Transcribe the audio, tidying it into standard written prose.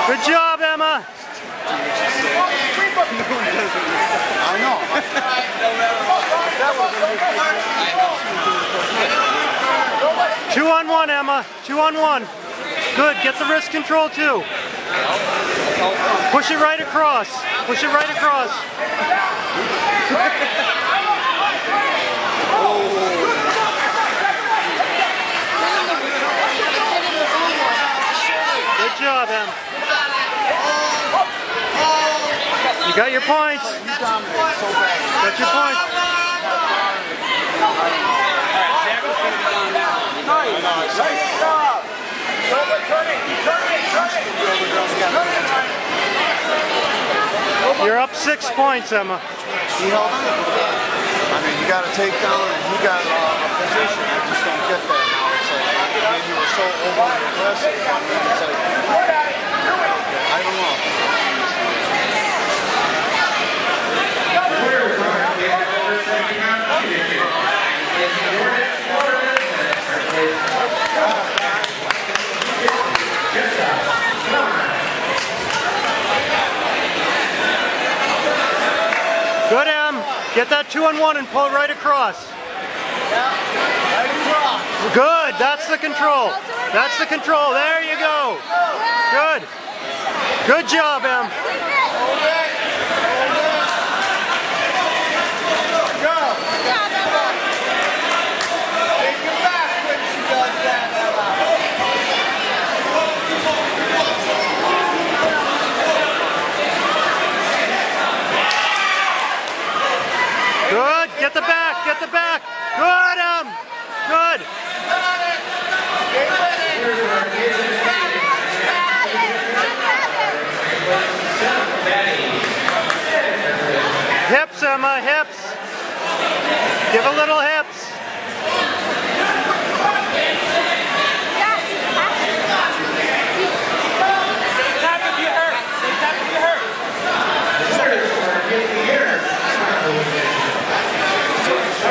Good job, Emma. I know. 2 on 1, Emma. 2 on 1. Good. Get the wrist control too. Push it right across. Push it right across. Good job, Em. You got your points. You dominate so bad. Got your points. Nice job. Turn it. You're up 6 points, Emma. He held on. I mean, you got to take down, and he got a position. I just don't get that now. It's like, man, you were so overly aggressive. I mean, it's like, I don't know. Good, Em. Get that 2 on 1 and pull it right across. Good. That's the control. That's the control. There you go. Good. Good job, Em. Good. Get the back. Get the back. Good, Em. Good. Hips, Emma. Hips. Give a little hips.